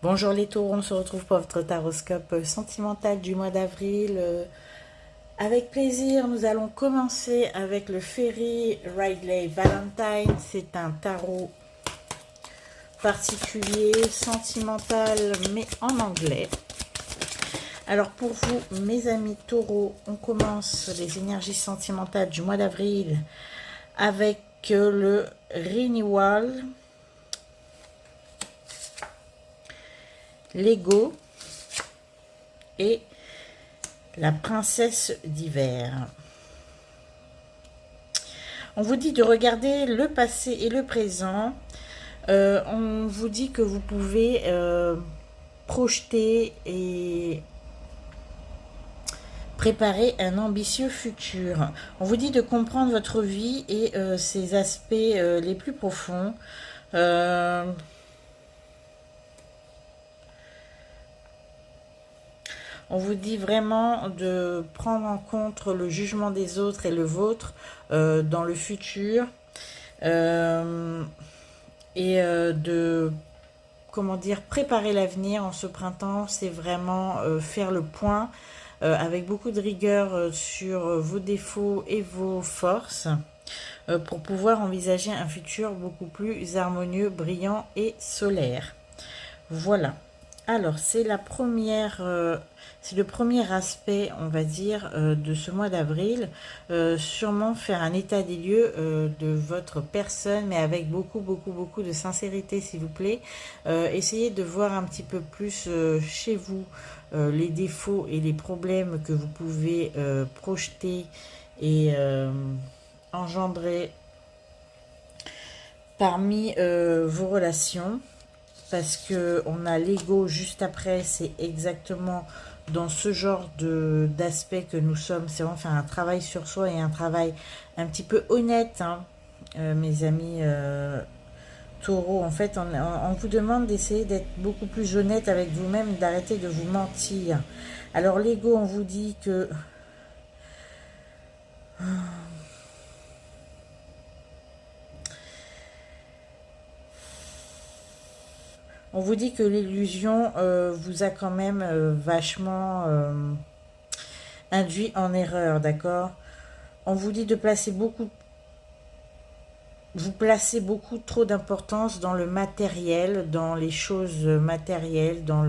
Bonjour les taureaux, on se retrouve pour votre taroscope sentimental du mois d'avril. Avec plaisir, nous allons commencer avec le Fairy Ridley Valentine. C'est un tarot particulier, sentimental, mais en anglais. Alors pour vous, mes amis taureaux, on commence les énergies sentimentales du mois d'avril avec le Renewal, l'ego et la princesse d'hiver. On vous dit de regarder le passé et le présent. On vous dit que vous pouvez projeter et préparer un ambitieux futur. On vous dit de comprendre votre vie et ses aspects les plus profonds. On vous dit vraiment de prendre en compte le jugement des autres et le vôtre dans le futur. De, comment dire, préparer l'avenir en ce printemps, c'est vraiment faire le point avec beaucoup de rigueur sur vos défauts et vos forces pour pouvoir envisager un futur beaucoup plus harmonieux, brillant et solaire. Voilà. Alors, c'est la première, c'est le premier aspect, on va dire, de ce mois d'avril. Sûrement faire un état des lieux de votre personne, mais avec beaucoup de sincérité, s'il vous plaît. Essayez de voir un petit peu plus chez vous les défauts et les problèmes que vous pouvez projeter et engendrer parmi vos relations. Parce que on a l'ego juste après, c'est exactement dans ce genre d'aspect que nous sommes. C'est vraiment faire un travail sur soi et un travail un petit peu honnête, hein, mes amis taureaux. En fait, on vous demande d'essayer d'être beaucoup plus honnête avec vous-même, d'arrêter de vous mentir. Alors l'ego, on vous dit que on vous dit que l'illusion vous a quand même vachement induit en erreur, d'accord? On vous dit de placer beaucoup, vous placez beaucoup trop d'importance dans le matériel, dans les choses matérielles, dans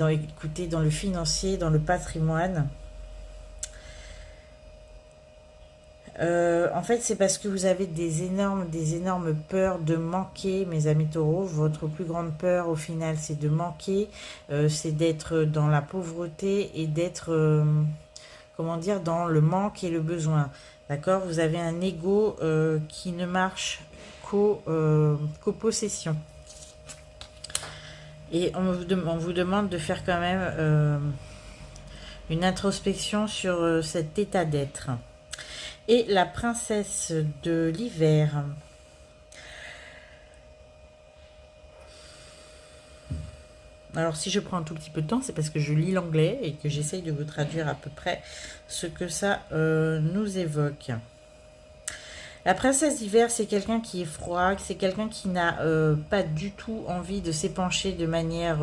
écoutez, dans le financier, dans le patrimoine. En fait, c'est parce que vous avez des énormes peurs de manquer, mes amis taureaux. Votre plus grande peur, au final, c'est de manquer. C'est d'être dans la pauvreté et d'être, comment dire, dans le manque et le besoin. D'accord? Vous avez un ego qui ne marche qu'aux possessions. Et on vous demande de faire quand même une introspection sur cet état d'être. Et la princesse de l'hiver. Alors si je prends un tout petit peu de temps, c'est parce que je lis l'anglais et que j'essaye de vous traduire à peu près ce que ça nous évoque. La princesse d'hiver, c'est quelqu'un qui est froid, c'est quelqu'un qui n'a pas du tout envie de s'épancher de manière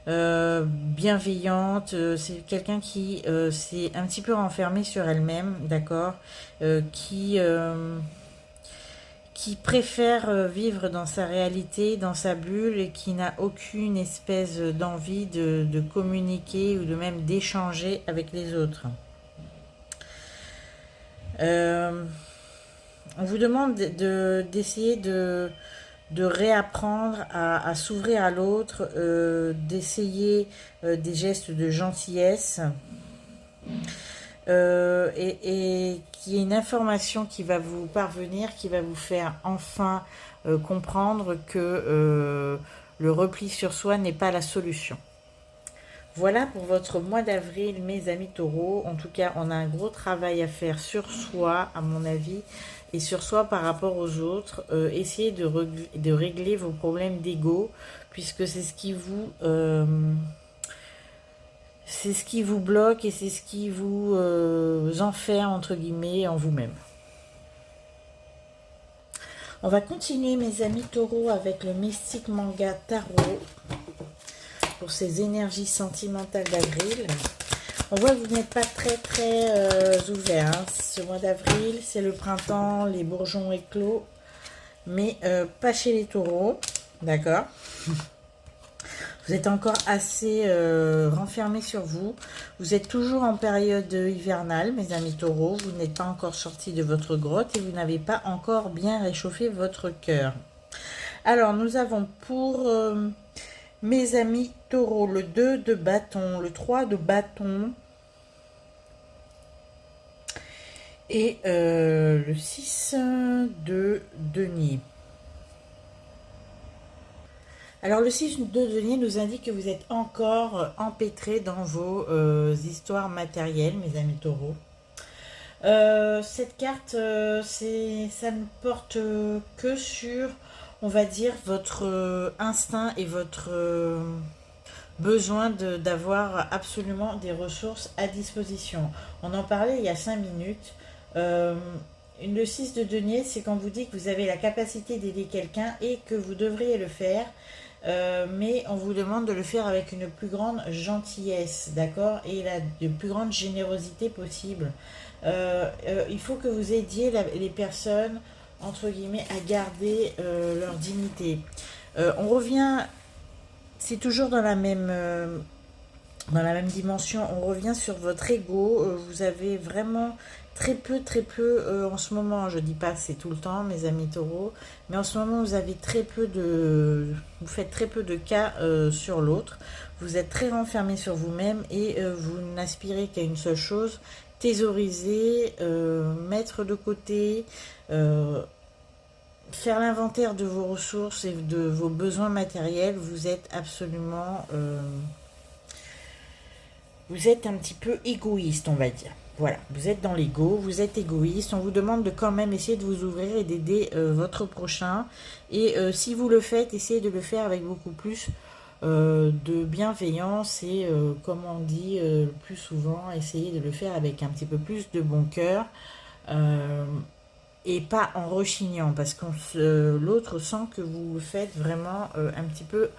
bienveillante. C'est quelqu'un qui s'est un petit peu renfermé sur elle-même, d'accord, qui préfère vivre dans sa réalité, dans sa bulle, et qui n'a aucune espèce d'envie de communiquer ou de même d'échanger avec les autres. On vous demande d'essayer de réapprendre à s'ouvrir à l'autre, d'essayer des gestes de gentillesse, et qu'il y ait une information qui va vous parvenir, qui va vous faire enfin comprendre que le repli sur soi n'est pas la solution. Voilà pour votre mois d'avril, mes amis taureaux. En tout cas, on a un gros travail à faire sur soi, à mon avis, et sur soi par rapport aux autres. Essayez de régler vos problèmes d'ego, puisque c'est ce qui vous... c'est ce qui vous bloque et c'est ce qui vous enferme, entre guillemets, en vous-même. On va continuer, mes amis taureaux, avec le Mystique Manga Tarot pour ces énergies sentimentales d'avril. On voit que vous n'êtes pas très ouvert. Hein. Ce mois d'avril, c'est le printemps, les bourgeons éclos, mais pas chez les taureaux. D'accord? Vous êtes encore assez renfermé sur vous. Vous êtes toujours en période hivernale, mes amis taureaux. Vous n'êtes pas encore sorti de votre grotte et vous n'avez pas encore bien réchauffé votre cœur. Alors, nous avons pour mes amis taureaux le 2 de bâton, le 3 de bâton et le 6 de denier. Alors, le 6 de denier nous indique que vous êtes encore empêtré dans vos histoires matérielles, mes amis taureaux. Cette carte, ça ne porte que sur, on va dire, votre instinct et votre besoin d'avoir absolument des ressources à disposition. On en parlait il y a 5 minutes. Le 6 de denier, c'est quand vous dit que vous avez la capacité d'aider quelqu'un et que vous devriez le faire. Mais on vous demande de le faire avec une plus grande gentillesse, d'accord, et la plus grande générosité possible. Il faut que vous aidiez les personnes, entre guillemets, à garder leur dignité. On revient, c'est toujours dans la même dimension, on revient sur votre ego. Vous avez vraiment très peu en ce moment, je dis pas que c'est tout le temps, mes amis taureaux, mais en ce moment vous avez vous faites très peu de cas sur l'autre. Vous êtes très renfermé sur vous-même et vous n'aspirez qu'à une seule chose: thésauriser, mettre de côté, faire l'inventaire de vos ressources et de vos besoins matériels. Vous êtes absolument vous êtes un petit peu égoïste, on va dire. Voilà, vous êtes dans l'ego, vous êtes égoïste. On vous demande de quand même essayer de vous ouvrir et d'aider votre prochain. Et si vous le faites, essayez de le faire avec beaucoup plus de bienveillance. Et comme on dit le plus souvent, essayez de le faire avec un petit peu plus de bon cœur. Et pas en rechignant, parce que l'autre sent que vous le faites vraiment un petit peu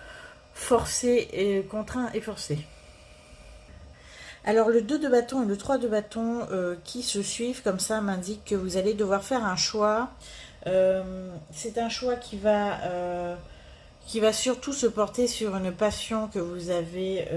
forcé, et contraint et forcé. Alors le 2 de bâton et le 3 de bâton qui se suivent comme ça m'indiquent que vous allez devoir faire un choix. C'est un choix qui va surtout se porter sur une passion que vous avez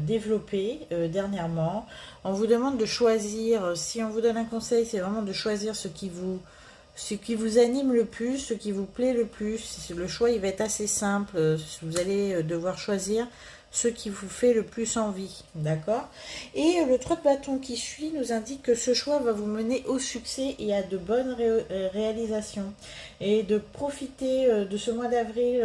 développée dernièrement. On vous demande de choisir, si on vous donne un conseil, c'est vraiment de choisir ce qui vous anime le plus, ce qui vous plaît le plus. Le choix, il va être assez simple. Vous allez devoir choisir ce qui vous fait le plus envie, d'accord? Et le 3 de bâton qui suit nous indique que ce choix va vous mener au succès et à de bonnes réalisations. Et de profiter de ce mois d'avril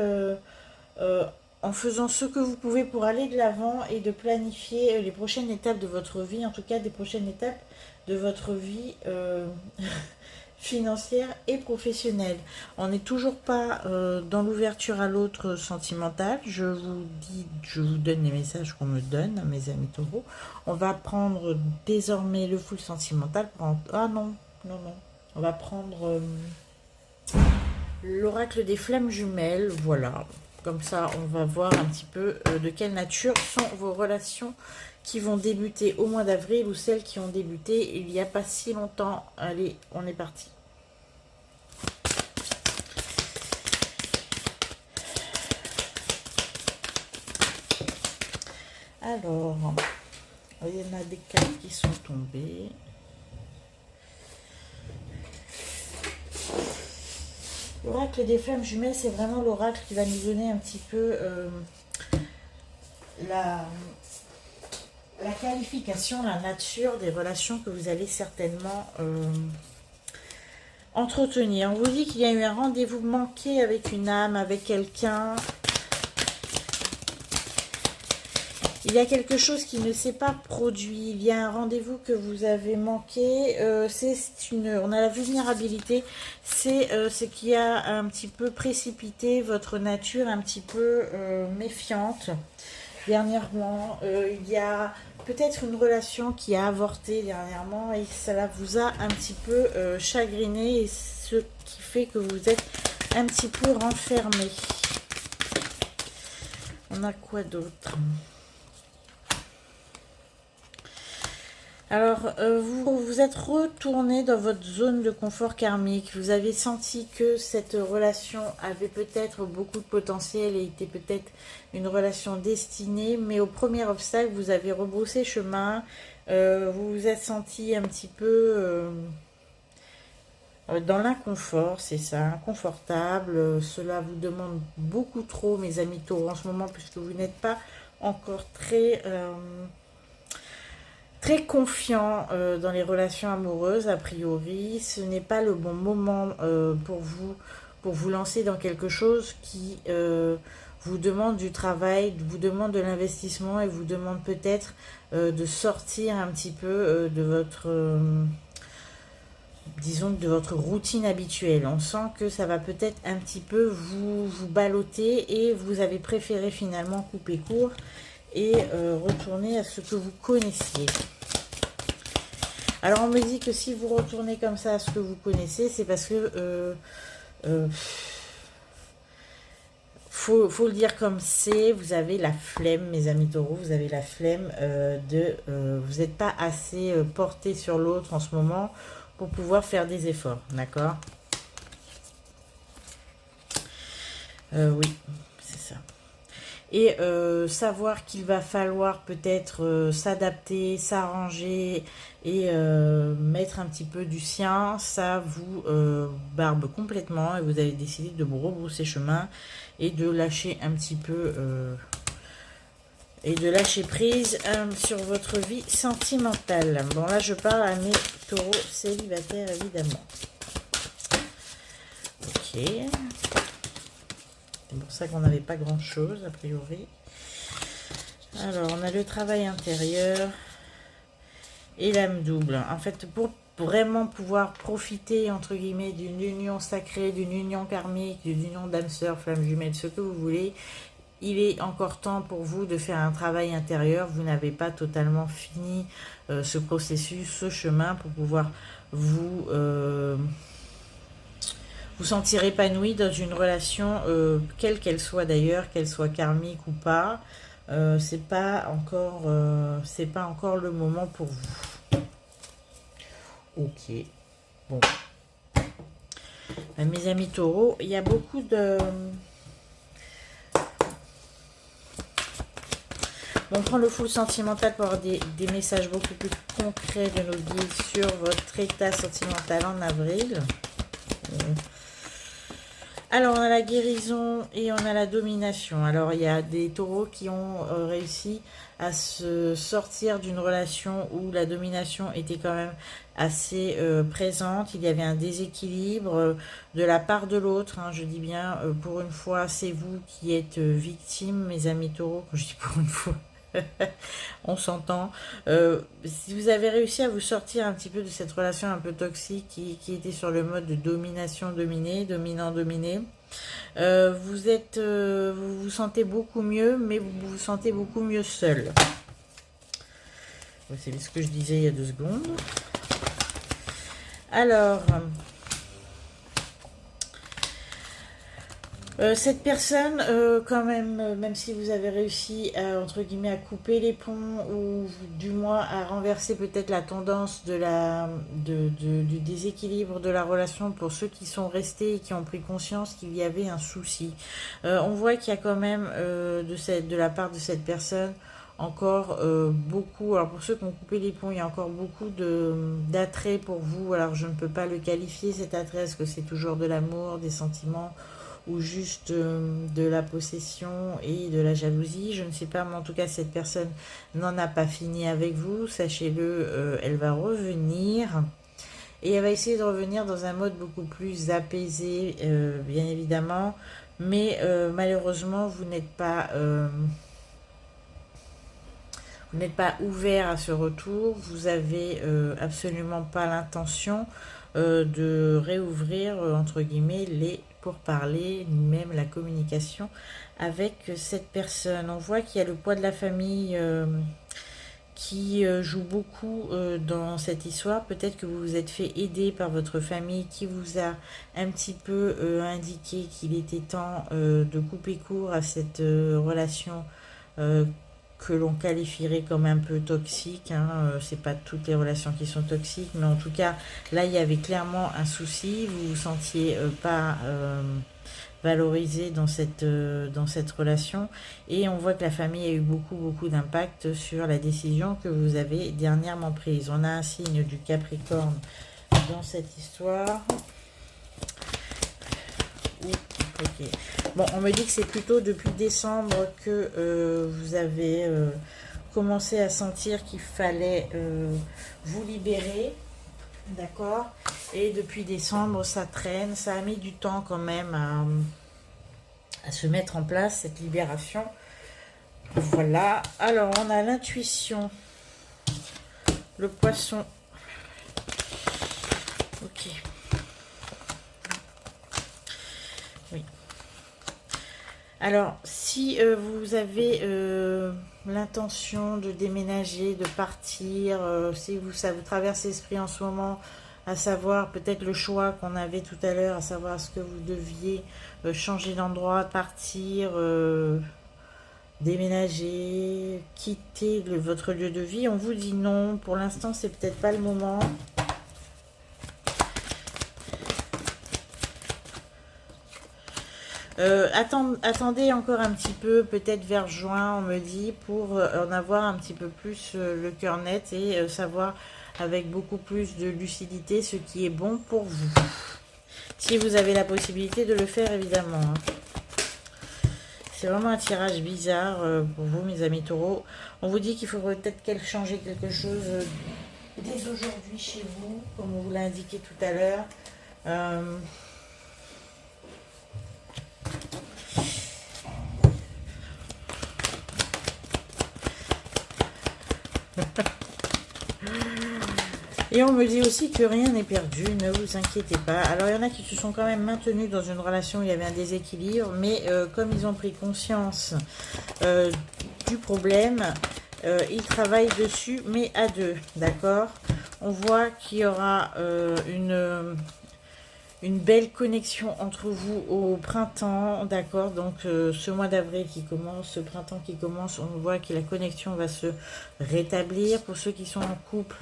en faisant ce que vous pouvez pour aller de l'avant et de planifier les prochaines étapes de votre vie, en tout cas des prochaines étapes de votre vie financière et professionnelle. On n'est toujours pas dans l'ouverture à l'autre sentimentale. Je vous donne les messages qu'on me donne, mes amis taureaux. On va prendre désormais le full sentimental. Ah non. On va prendre l'oracle des flammes jumelles. Voilà. Comme ça, on va voir un petit peu de quelle nature sont vos relations qui vont débuter au mois d'avril ou celles qui ont débuté il n'y a pas si longtemps. Allez, on est parti. Alors, il y en a des cartes qui sont tombées. L'oracle des flammes jumelles, c'est vraiment l'oracle qui va nous donner un petit peu la qualification, la nature des relations que vous allez certainement entretenir. On vous dit qu'il y a eu un rendez-vous manqué avec une âme, avec quelqu'un. Il y a quelque chose qui ne s'est pas produit. Il y a un rendez-vous que vous avez manqué. On a la vulnérabilité. C'est ce qui a un petit peu précipité votre nature un petit peu méfiante. Dernièrement, il y a peut-être une relation qui a avorté dernièrement et cela vous a un petit peu chagriné et ce qui fait que vous êtes un petit peu renfermé. On a quoi d'autre? Alors, vous êtes retourné dans votre zone de confort karmique. Vous avez senti que cette relation avait peut-être beaucoup de potentiel et était peut-être une relation destinée. Mais au premier obstacle, vous avez rebroussé chemin. Vous vous êtes senti un petit peu dans l'inconfort, c'est ça, inconfortable. Cela vous demande beaucoup trop, mes amis taureaux, en ce moment, puisque vous n'êtes pas encore très confiant dans les relations amoureuses, a priori. Ce n'est pas le bon moment pour vous lancer dans quelque chose qui vous demande du travail, vous demande de l'investissement et vous demande peut-être de sortir un petit peu de votre... disons de votre routine habituelle. On sent que ça va peut-être un petit peu vous balloter et vous avez préféré finalement couper court et retourner à ce que vous connaissiez. Alors on me dit que si vous retournez comme ça à ce que vous connaissez, c'est parce que faut le dire comme c'est, vous avez la flemme, mes amis taureaux, vous avez la flemme vous n'êtes pas assez porté sur l'autre en ce moment pour pouvoir faire des efforts, d'accord? Oui, c'est ça. Et savoir qu'il va falloir peut-être s'adapter, s'arranger et mettre un petit peu du sien, ça vous barbe complètement et vous avez décidé de vous rebrousser chemin et de lâcher un petit peu et de lâcher prise sur votre vie sentimentale. Bon, là je parle à mes taureaux célibataires évidemment. Ok. C'est pour ça qu'on n'avait pas grand chose a priori. Alors on a le travail intérieur et l'âme double. En fait, pour vraiment pouvoir profiter entre guillemets d'une union sacrée, d'une union karmique, d'une union d'âme sœur, flamme jumelle, ce que vous voulez, il est encore temps pour vous de faire un travail intérieur. Vous n'avez pas totalement fini ce processus, ce chemin pour pouvoir vous sentir épanoui dans une relation, quelle qu'elle soit d'ailleurs, qu'elle soit karmique ou pas. C'est pas encore le moment pour vous. Ok. Bon. Mes amis taureaux, il y a beaucoup de... Bon, on prend le full sentimental pour avoir des messages beaucoup plus concrets de nos guides sur votre état sentimental en avril. Alors, on a la guérison et on a la domination. Alors, il y a des taureaux qui ont réussi à se sortir d'une relation où la domination était quand même assez présente. Il y avait un déséquilibre de la part de l'autre. Hein, je dis bien, pour une fois, c'est vous qui êtes victime, mes amis taureaux. Quand je dis pour une fois, on s'entend. Si vous avez réussi à vous sortir un petit peu de cette relation un peu toxique qui était sur le mode de domination-dominé, dominant-dominé, vous vous sentez beaucoup mieux, mais vous vous sentez beaucoup mieux seul. C'est ce que je disais il y a 2 secondes. Alors... cette personne, quand même, même si vous avez réussi à, entre guillemets, à couper les ponts ou du moins à renverser peut-être la tendance du déséquilibre de la relation pour ceux qui sont restés et qui ont pris conscience qu'il y avait un souci. On voit qu'il y a quand même de la part de cette personne encore beaucoup, alors pour ceux qui ont coupé les ponts, il y a encore beaucoup d'attrait pour vous. Alors je ne peux pas le qualifier cet attrait, est-ce que c'est toujours de l'amour, des sentiments ou juste de la possession et de la jalousie, je ne sais pas, mais en tout cas cette personne n'en a pas fini avec vous, sachez-le, elle va revenir et elle va essayer de revenir dans un mode beaucoup plus apaisé, bien évidemment, mais malheureusement vous n'êtes pas ouvert à ce retour, vous avez absolument pas l'intention de réouvrir entre guillemets les pour parler, ni même la communication avec cette personne. On voit qu'il y a le poids de la famille qui joue beaucoup dans cette histoire. Peut-être que vous vous êtes fait aider par votre famille qui vous a un petit peu indiqué qu'il était temps de couper court à cette relation que l'on qualifierait comme un peu toxique. Hein. C'est pas toutes les relations qui sont toxiques, mais en tout cas, là, il y avait clairement un souci. Vous vous sentiez pas valorisé dans cette relation, et on voit que la famille a eu beaucoup d'impact sur la décision que vous avez dernièrement prise. On a un signe du Capricorne dans cette histoire. Ok. Bon, on me dit que c'est plutôt depuis décembre que vous avez commencé à sentir qu'il fallait vous libérer. D'accord. Et depuis décembre, ça traîne. Ça a mis du temps quand même à se mettre en place, cette libération. Voilà. Alors, on a l'intuition. Le poisson. Ok. Oui. Alors, si vous avez l'intention de déménager, de partir, si ça vous traverse l'esprit en ce moment, à savoir peut-être le choix qu'on avait tout à l'heure, à savoir est-ce que vous deviez changer d'endroit, partir, déménager, quitter votre lieu de vie, on vous dit non. Pour l'instant, c'est peut-être pas le moment. Attendez encore un petit peu, peut-être vers juin, on me dit, pour en avoir un petit peu plus le cœur net et savoir avec beaucoup plus de lucidité ce qui est bon pour vous. Si vous avez la possibilité de le faire, évidemment. Hein. C'est vraiment un tirage bizarre pour vous, mes amis taureaux. On vous dit qu'il faudrait peut-être changer quelque chose dès aujourd'hui chez vous, comme on vous l'a indiqué tout à l'heure. Et on me dit aussi que rien n'est perdu, ne vous inquiétez pas. Alors, il y en a qui se sont quand même maintenus dans une relation où il y avait un déséquilibre, mais comme ils ont pris conscience du problème, ils travaillent dessus, mais à deux, d'accord? On voit qu'il y aura une belle connexion entre vous au printemps, d'accord? Donc, ce mois d'avril qui commence, ce printemps qui commence, on voit que la connexion va se rétablir. Pour ceux qui sont en couple,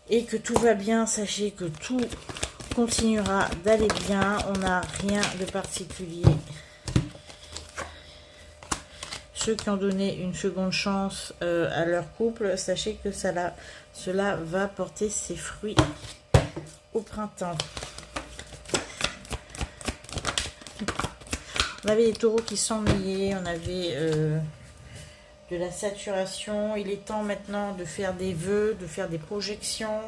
et que tout va bien, sachez que tout continuera d'aller bien. On n'a rien de particulier. Ceux qui ont donné une seconde chance à leur couple, sachez que cela va porter ses fruits au printemps. On avait les taureaux qui s'ennuyaient, on avait de la saturation. Il est temps maintenant de faire des vœux, de faire des projections,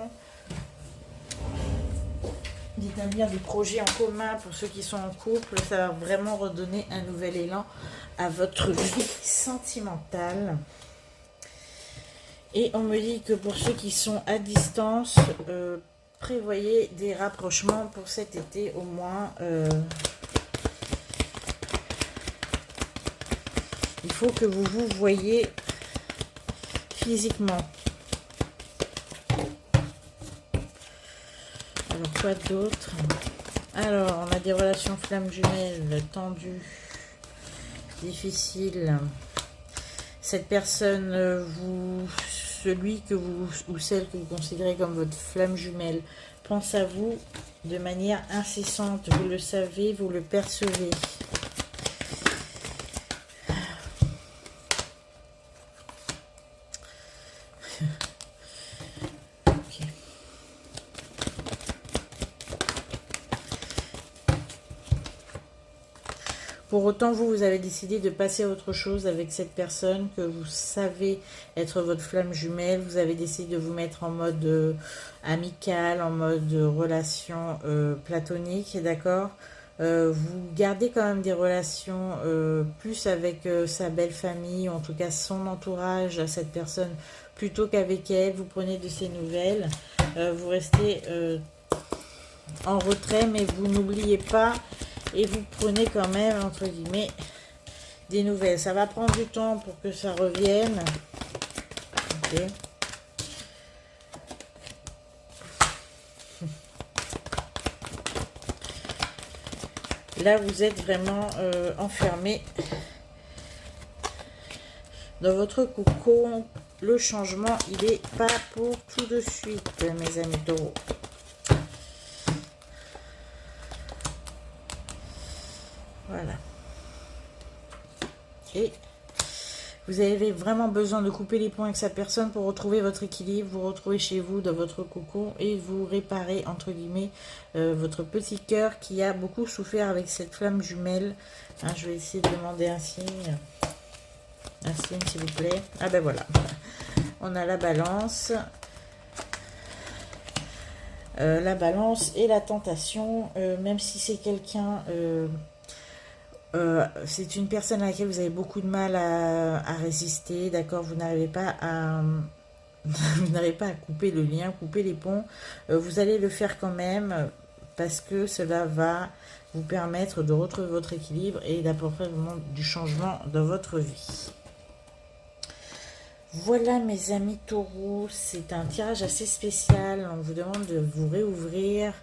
d'établir des projets en commun pour ceux qui sont en couple. Ça va vraiment redonner un nouvel élan à votre vie sentimentale. Et on me dit que pour ceux qui sont à distance, prévoyez des rapprochements pour cet été au moins. Il faut que vous vous voyez physiquement. Alors, quoi d'autre? Alors, on a des relations flammes jumelles tendues, difficiles. Cette personne, celui que vous ou celle que vous considérez comme votre flamme jumelle, pense à vous de manière incessante. Vous le savez, vous le percevez. Pour autant, vous avez décidé de passer à autre chose avec cette personne que vous savez être votre flamme jumelle. Vous avez décidé de vous mettre en mode amical, en mode relation platonique, d'accord? Vous gardez quand même des relations plus avec sa belle famille, ou en tout cas son entourage à cette personne, plutôt qu'avec elle. Vous prenez de ses nouvelles. Vous restez en retrait, mais vous n'oubliez pas et vous prenez quand même, entre guillemets, des nouvelles. Ça va prendre du temps pour que ça revienne. Ok. Là, vous êtes vraiment enfermé dans votre cocon. Le changement, il n'est pas pour tout de suite, mes amis taureaux. Voilà. Et vous avez vraiment besoin de couper les ponts avec sa personne pour retrouver votre équilibre, vous retrouver chez vous dans votre cocon et vous réparer, entre guillemets, votre petit cœur qui a beaucoup souffert avec cette flamme jumelle. Hein, je vais essayer de demander un signe. Un signe, s'il vous plaît. Ah ben voilà. On a la balance. La balance et la tentation. Même si c'est quelqu'un... c'est une personne à laquelle vous avez beaucoup de mal à résister, d'accord, vous n'arrivez pas à vous n'arrivez pas à couper le lien, couper les ponts, vous allez le faire quand même parce que cela va vous permettre de retrouver votre équilibre et d'apporter vraiment du changement dans votre vie. Voilà mes amis taureaux, c'est un tirage assez spécial, on vous demande de vous réouvrir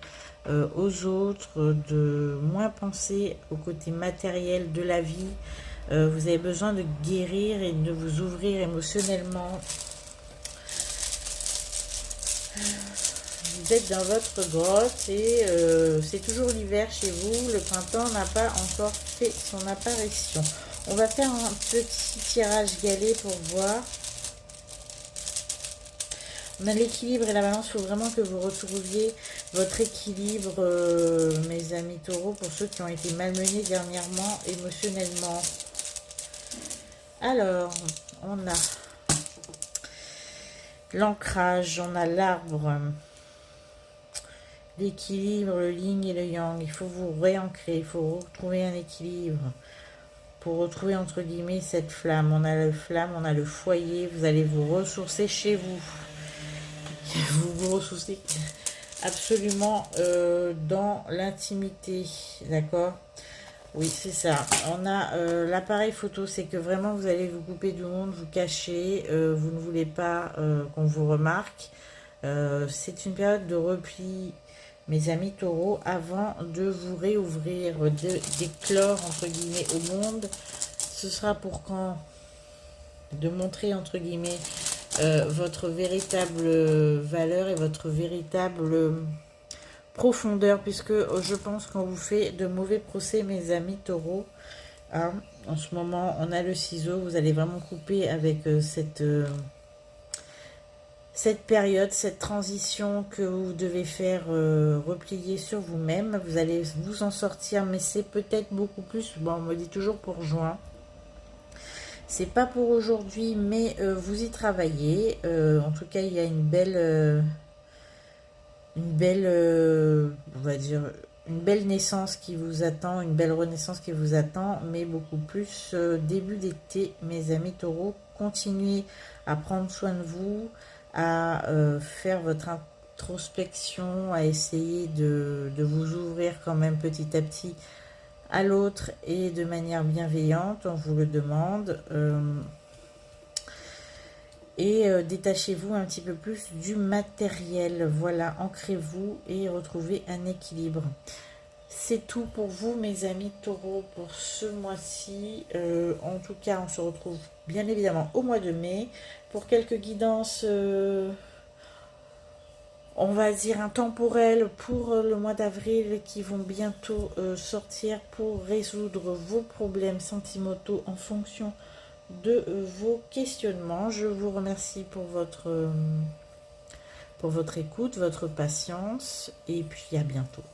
aux autres, de moins penser au côté matériel de la vie. Vous avez besoin de guérir et de vous ouvrir émotionnellement. Vous êtes dans votre grotte et c'est toujours l'hiver chez vous. Le printemps n'a pas encore fait son apparition. On va faire un petit tirage galet pour voir. On a l'équilibre et la balance, il faut vraiment que vous retrouviez votre équilibre, mes amis taureaux, pour ceux qui ont été malmenés dernièrement émotionnellement. Alors, on a l'ancrage, on a l'arbre, l'équilibre, le yin et le yang. Il faut vous réancrer, il faut retrouver un équilibre pour retrouver, entre guillemets, cette flamme. On a la flamme, on a le foyer, vous allez vous ressourcer chez vous. Vous vous ressourcez absolument dans l'intimité, d'accord? Oui, c'est ça. On a l'appareil photo, c'est que vraiment vous allez vous couper du monde, vous cacher, vous ne voulez pas qu'on vous remarque. C'est une période de repli, mes amis taureaux, avant de vous réouvrir, d'éclore, entre guillemets, au monde. Ce sera pour quand? De montrer, entre guillemets, votre véritable valeur et votre véritable profondeur, puisque je pense qu'on vous fait de mauvais procès, mes amis taureaux. Hein, en ce moment, on a le ciseau, vous allez vraiment couper avec cette période, cette transition que vous devez faire replier sur vous-même. Vous allez vous en sortir, mais c'est peut-être beaucoup plus, bon, on me dit toujours pour juin. C'est pas pour aujourd'hui, mais vous y travaillez. En tout cas, il y a une belle, on va dire, une belle naissance qui vous attend, une belle renaissance qui vous attend, mais beaucoup plus début d'été, mes amis taureaux. Continuez à prendre soin de vous, à faire votre introspection, à essayer de vous ouvrir quand même petit à petit à l'autre et de manière bienveillante, on vous le demande. Détachez-vous un petit peu plus du matériel. Voilà, ancrez-vous et retrouvez un équilibre. C'est tout pour vous, mes amis taureaux, pour ce mois-ci. En tout cas, on se retrouve bien évidemment au mois de mai pour quelques guidances, on va dire intemporelles, pour le mois d'avril qui vont bientôt sortir pour résoudre vos problèmes sentimentaux en fonction de vos questionnements. Je vous remercie pour votre écoute, votre patience et puis à bientôt.